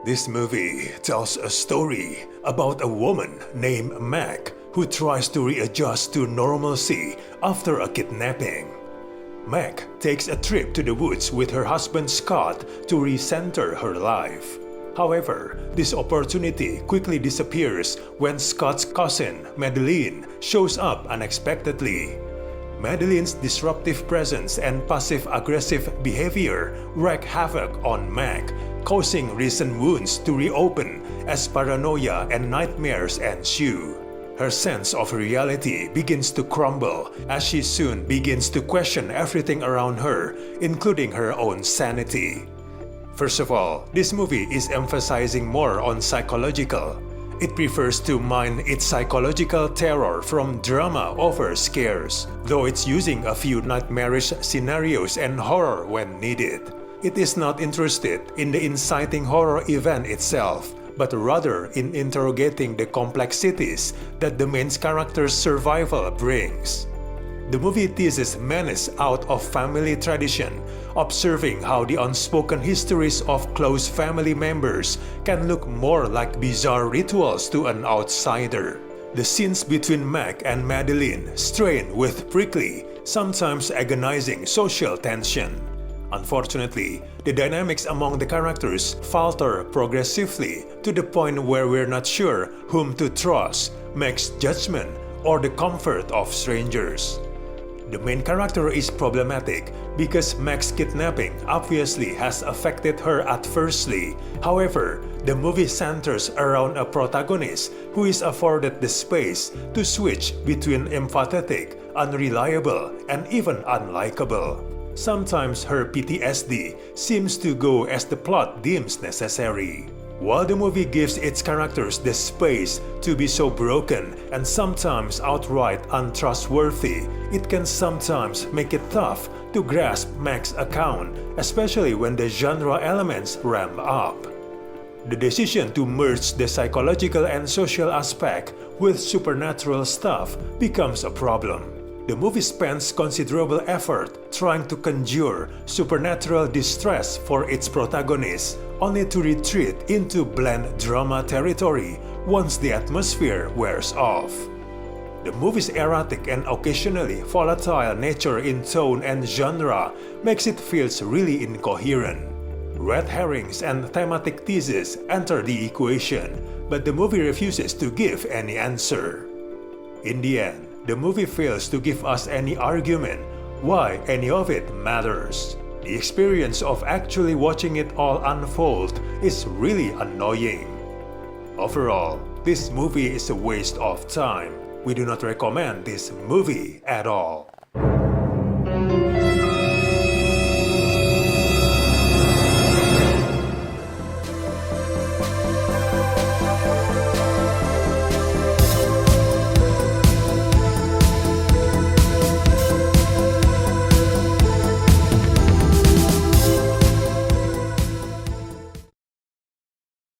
This movie tells a story about a woman named Meg who tries to readjust to normalcy after a kidnapping. Meg takes a trip to the woods with her husband Scott to recenter her life. However, this opportunity quickly disappears when Scott's cousin, Madeline, shows up unexpectedly. Madeline's disruptive presence and passive-aggressive behavior wreak havoc on Meg, causing recent wounds to reopen as paranoia and nightmares ensue. Her sense of reality begins to crumble as she soon begins to question everything around her, including her own sanity. First of all, this movie is emphasizing more on psychological. It prefers to mine its psychological terror from drama over scares, though it's using a few nightmarish scenarios and horror when needed. It is not interested in the inciting horror event itself, but rather in interrogating the complexities that the main character's survival brings. The movie teases menace out of family tradition, observing how the unspoken histories of close family members can look more like bizarre rituals to an outsider. The scenes between Meg and Madeline strain with prickly, sometimes agonizing social tension. Unfortunately, the dynamics among the characters falter progressively to the point where we're not sure whom to trust, Meg's judgment, or the comfort of strangers. The main character is problematic because Meg's kidnapping obviously has affected her adversely. However, the movie centers around a protagonist who is afforded the space to switch between empathetic, unreliable, and even unlikable. Sometimes her PTSD seems to go as the plot deems necessary. While the movie gives its characters the space to be so broken and sometimes outright untrustworthy, it can sometimes make it tough to grasp Meg's account, especially when the genre elements ramp up. The decision to merge the psychological and social aspect with supernatural stuff becomes a problem. The movie spends considerable effort trying to conjure supernatural distress for its protagonist, only to retreat into bland drama territory once the atmosphere wears off. The movie's erratic and occasionally volatile nature in tone and genre makes it feel really incoherent. Red herrings and thematic teases enter the equation, but the movie refuses to give any answer. In the end, the movie fails to give us any argument why any of it matters. The experience of actually watching it all unfold is really annoying. Overall, this movie is a waste of time. We do not recommend this movie at all.